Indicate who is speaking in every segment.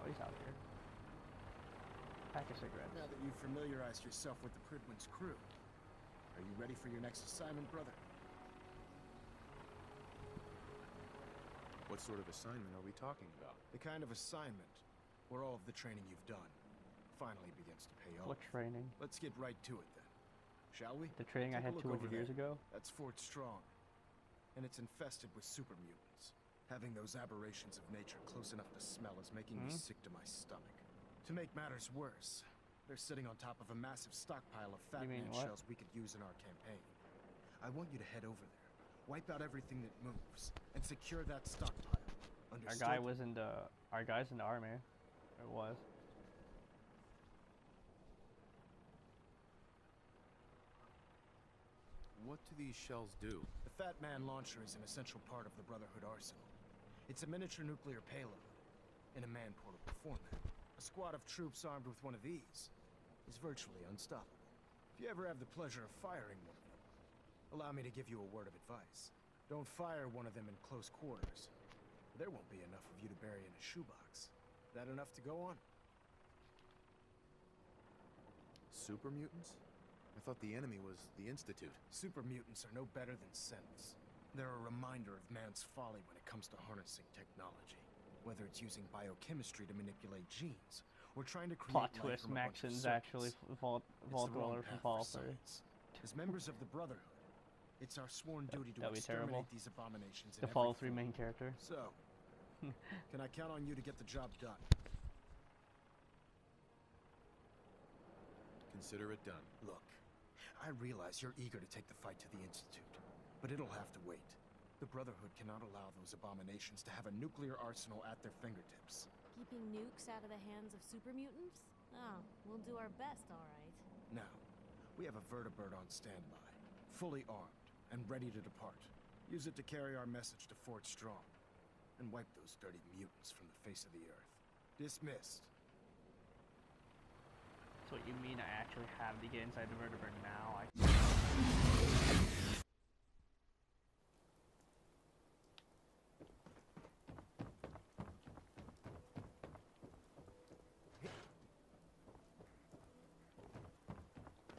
Speaker 1: Oh, he's out here. Pack of cigarettes.
Speaker 2: Now that you've familiarized yourself with the Pridwin's crew, are you ready for your next assignment, brother?
Speaker 3: What sort of assignment are we talking about?
Speaker 2: The kind of assignment where all of the training you've done finally begins to pay off.
Speaker 1: What training?
Speaker 2: Let's get right to it then, shall we?
Speaker 1: The training I had 200 years ago?
Speaker 2: That's Fort Strong, and it's infested with super mutants. Having those aberrations of nature close enough to smell is making me sick to my stomach. To make matters worse, they're sitting on top of a massive stockpile of Fat Man shells we could use in our campaign. I want you to head over there, wipe out everything that moves, and secure that stockpile. Understood?
Speaker 1: Our guy's in the army. It was.
Speaker 3: What do these shells do?
Speaker 2: The Fat Man launcher is an essential part of the Brotherhood arsenal. It's a miniature nuclear payload in a man-portable format. A squad of troops armed with one of these is virtually unstoppable. If you ever have the pleasure of firing one of them, allow me to give you a word of advice. Don't fire one of them in close quarters. There won't be enough of you to bury in a shoebox. That enough to go on?
Speaker 3: Super mutants? I thought the enemy was the Institute.
Speaker 2: Super mutants are no better than synths. They're a reminder of man's folly when it comes to harnessing technology. Whether it's using biochemistry to manipulate genes, or trying to create
Speaker 1: plot twist, Maxon's actually Vault Dweller from Fallout 3.
Speaker 2: As members of the Brotherhood, it's our sworn duty to exterminate these abominations in
Speaker 1: the Fallout 3 main character.
Speaker 2: So, can I count on you to get the job done?
Speaker 3: Consider it done.
Speaker 2: Look, I realize you're eager to take the fight to the Institute, but it'll have to wait. The Brotherhood cannot allow those abominations to have a nuclear arsenal at their fingertips.
Speaker 4: Keeping nukes out of the hands of super mutants? Oh, we'll do our best, all right.
Speaker 2: Now, we have a vertibird on standby, fully armed and ready to depart. Use it to carry our message to Fort Strong, and wipe those dirty mutants from the face of the earth. Dismissed.
Speaker 1: So what you mean I actually have to get inside the vertibird now?
Speaker 4: I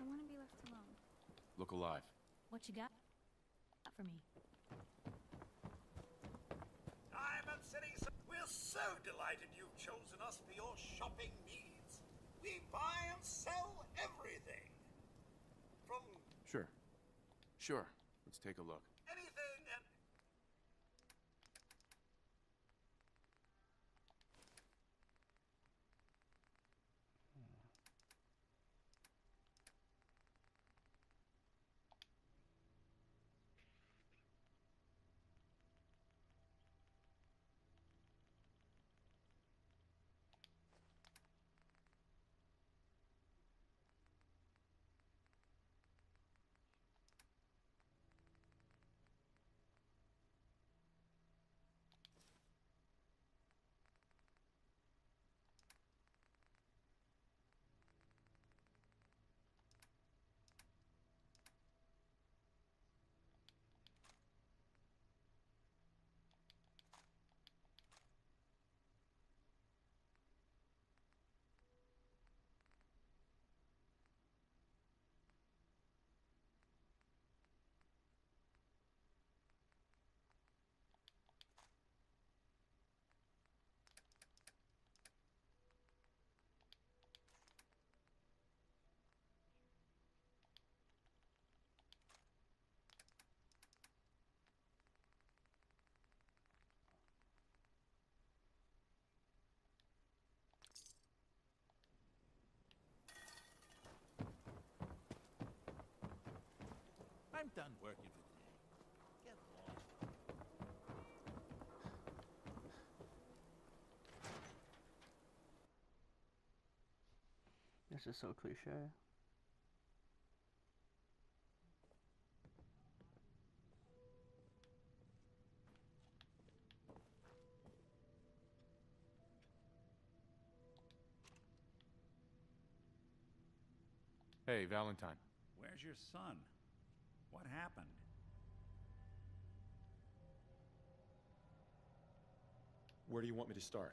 Speaker 4: want to be left alone.
Speaker 3: Look alive.
Speaker 4: What you got for me?
Speaker 5: Diamond City, we're so delighted you've chosen us for your shopping needs. We buy and sell everything. From
Speaker 3: Sure. Let's take a look.
Speaker 5: anything and... I'm done working for the day. Get lost.
Speaker 1: This is so cliche.
Speaker 3: Hey, Valentine.
Speaker 6: Where's your son? What happened?
Speaker 3: Where do you want me to start?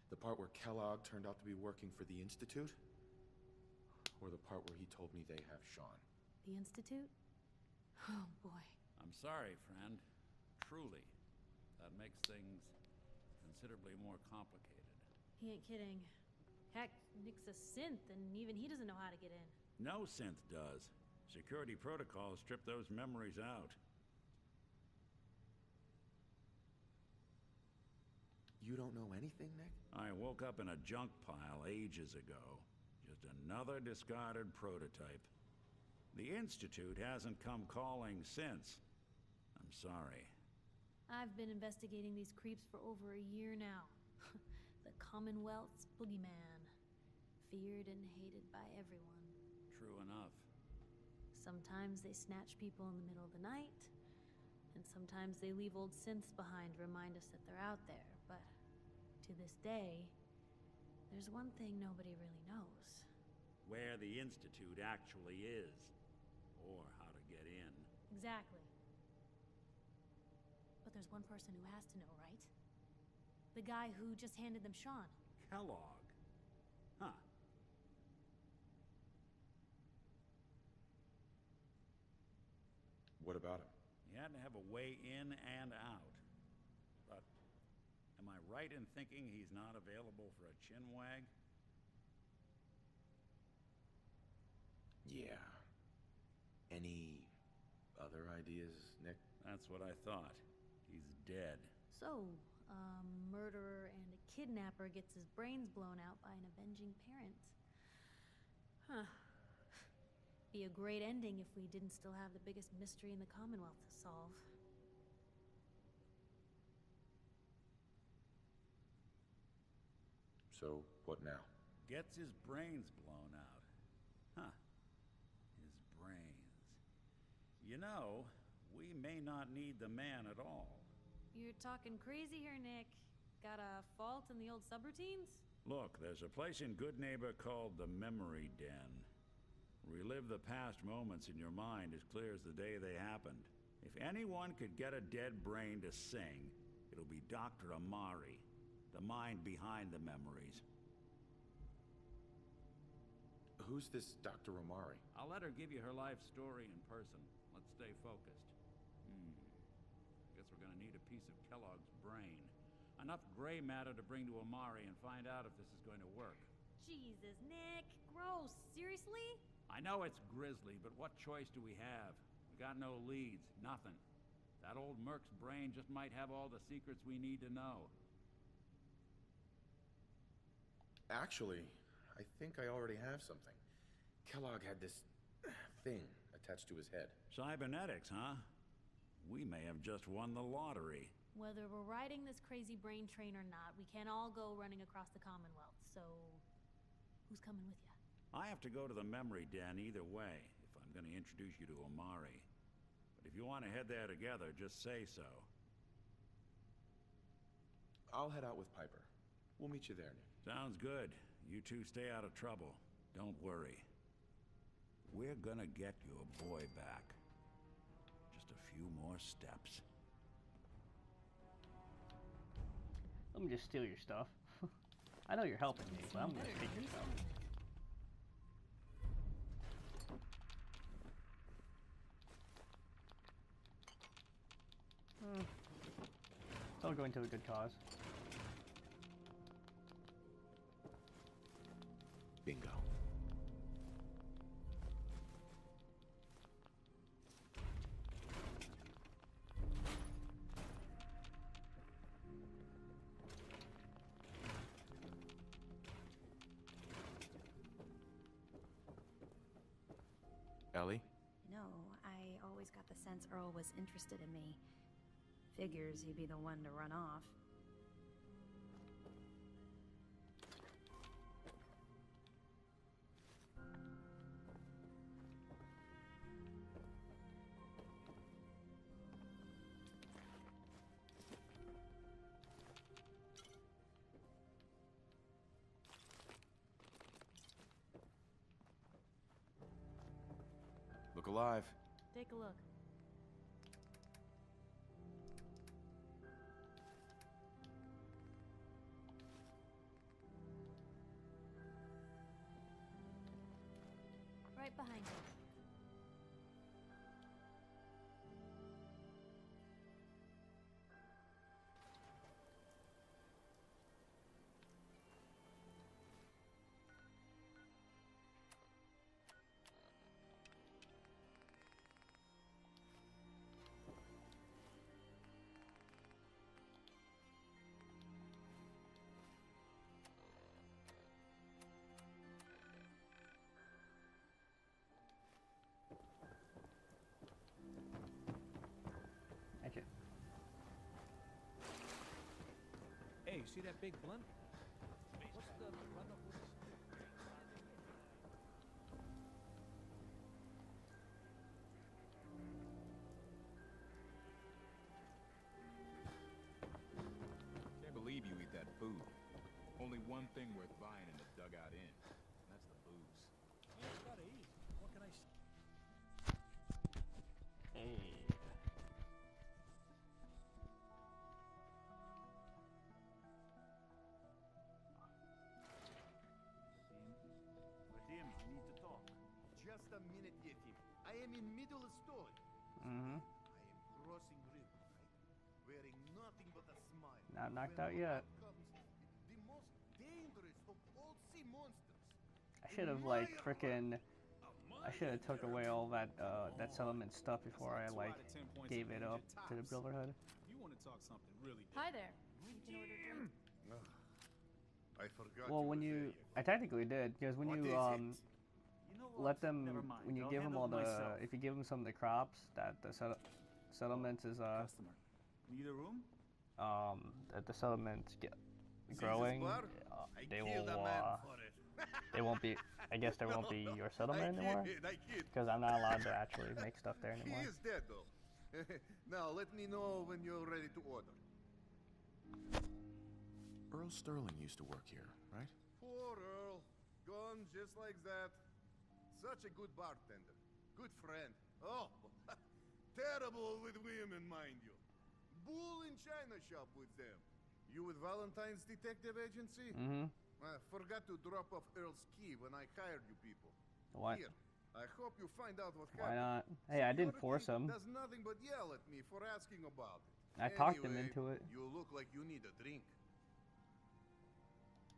Speaker 3: The part where Kellogg turned out to be working for the Institute? Or the part where he told me they have Sean?
Speaker 4: The Institute? Oh, boy.
Speaker 6: I'm sorry, friend. Truly. That makes things considerably more complicated.
Speaker 4: He ain't kidding. Heck, Nick's a synth, and even he doesn't know how to get in.
Speaker 6: No synth does. Security protocols strip those memories out.
Speaker 3: You don't know anything, Nick?
Speaker 6: I woke up in a junk pile ages ago. Just another discarded prototype. The Institute hasn't come calling since. I'm sorry.
Speaker 4: I've been investigating these creeps for over a year now. The Commonwealth's boogeyman. Feared and hated by everyone.
Speaker 6: True enough.
Speaker 4: Sometimes they snatch people in the middle of the night, and sometimes they leave old synths behind to remind us that they're out there, but to this day, there's one thing nobody really knows.
Speaker 6: Where the Institute actually is. Or how to get in.
Speaker 4: Exactly. But there's one person who has to know, right? The guy who just handed them Sean.
Speaker 6: Kellogg. Huh.
Speaker 3: What about him?
Speaker 6: He had to have a way in and out. But am I right in thinking he's not available for a chinwag?
Speaker 3: Yeah. Any other ideas, Nick?
Speaker 6: That's what I thought. He's dead.
Speaker 4: So, a murderer and a kidnapper gets his brains blown out by an avenging parent. Huh. Be a great ending if we didn't still have the biggest mystery in the Commonwealth to solve.
Speaker 3: So, what now?
Speaker 6: Gets his brains blown out. Huh. His brains. You know, we may not need the man at all.
Speaker 4: You're talking crazy here, Nick. Got a fault in the old subroutines?
Speaker 6: Look, there's a place in Good Neighbor called the Memory Den. Relive the past moments in your mind as clear as the day they happened. If anyone could get a dead brain to sing, it'll be Dr. Amari, the mind behind the memories.
Speaker 3: Who's this Dr. Amari?
Speaker 6: I'll let her give you her life story in person. Let's stay focused. I guess we're gonna need a piece of Kellogg's brain. Enough gray matter to bring to Amari and find out if this is going to work.
Speaker 4: Jesus, Nick. Gross. Seriously?
Speaker 6: I know it's grisly, but what choice do we have? We got no leads, nothing. That old Merc's brain just might have all the secrets we need to know.
Speaker 3: Actually, I think I already have something. Kellogg had this thing attached to his head.
Speaker 6: Cybernetics, huh? We may have just won the lottery.
Speaker 4: Whether we're riding this crazy brain train or not, we can't all go running across the Commonwealth, so who's coming with you?
Speaker 6: I have to go to the Memory Den either way, if I'm going to introduce you to Amari. But if you want to head there together, just say so.
Speaker 3: I'll head out with Piper. We'll meet you there, Nick.
Speaker 6: Sounds good. You two stay out of trouble. Don't worry. We're gonna get your boy back. Just a few more steps.
Speaker 1: Let me just steal your stuff. I know you're helping me, but I'm gonna take your stuff. It's all going to a good cause.
Speaker 3: Bingo. Ellie?
Speaker 7: No, I always got the sense Earl was interested in me. Figures he'd be the one to run off.
Speaker 3: Look alive.
Speaker 4: Take a look. behind you.
Speaker 1: Actually,
Speaker 8: Hey, you see that big blimp? What's the Brotherhood?
Speaker 9: Can't believe you eat that food. Only one thing worth buying in the dugout inn. And that's the booze.
Speaker 8: You just gotta eat. What can I say?
Speaker 1: hey.
Speaker 10: Vadim, I need to talk.
Speaker 5: Just a minute, Yetim. I am in middle of story.
Speaker 1: Mm-hmm.
Speaker 5: I am crossing river, right? Wearing nothing but a smile.
Speaker 1: Not knocked
Speaker 5: When
Speaker 1: out yet.
Speaker 5: along comes the most dangerous of all sea monsters.
Speaker 1: I should have like frickin' I should have took away all that that settlement stuff before I like gave it up to the Brotherhood.
Speaker 9: You want to talk something really
Speaker 4: Hi there. You can order drink.
Speaker 5: I forgot.
Speaker 1: Well, when you I technically did because when you
Speaker 10: You know what?
Speaker 1: let them
Speaker 10: Never mind.
Speaker 1: when you
Speaker 10: I'll
Speaker 1: give them
Speaker 10: handle
Speaker 1: all
Speaker 10: it
Speaker 1: the
Speaker 10: myself.
Speaker 1: if you give them some of the crops that the settlements is
Speaker 10: Customer. Need a room?
Speaker 1: that the settlements get
Speaker 5: this
Speaker 1: growing,
Speaker 5: bar? I
Speaker 1: they
Speaker 5: killed
Speaker 1: will
Speaker 5: a man for it.
Speaker 1: they won't be. I guess there won't be your settlement anymore
Speaker 5: I kid.
Speaker 1: because I'm not allowed to actually make stuff there
Speaker 5: He
Speaker 1: anymore.
Speaker 5: is dead, though. Now, let me know when you're ready to order.
Speaker 3: Earl Sterling used to work here, right?
Speaker 5: Poor Earl. Gone just like that. Such a good bartender. Good friend. Oh, terrible with women, mind you. Bull in china shop with them. You with Valentine's Detective Agency?
Speaker 1: Mm-hmm.
Speaker 5: Forgot to drop off Earl's key when I hired you people.
Speaker 1: What?
Speaker 5: Here, I hope you find out what
Speaker 1: Why
Speaker 5: happened.
Speaker 1: not? Hey, I didn't force
Speaker 5: Security
Speaker 1: him.
Speaker 5: does nothing but yell at me for asking about it.
Speaker 1: I talked him
Speaker 5: Anyway,
Speaker 1: into it.
Speaker 5: You look like you need a drink.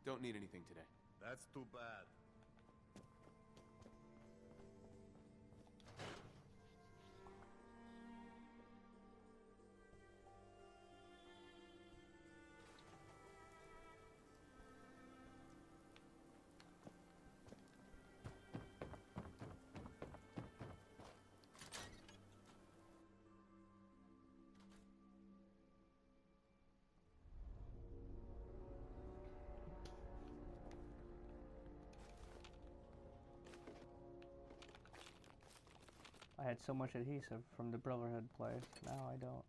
Speaker 3: Don't need anything today.
Speaker 5: That's too bad.
Speaker 1: I had so much adhesive from the Brotherhood place. Now I don't.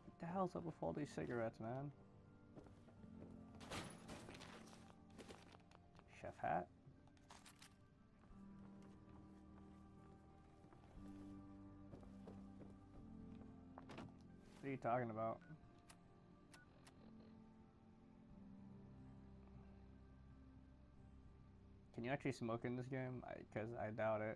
Speaker 1: What the hell's up with all these cigarettes, man? Chef hat? What are you talking about? Can you actually smoke in this game? Because I doubt it.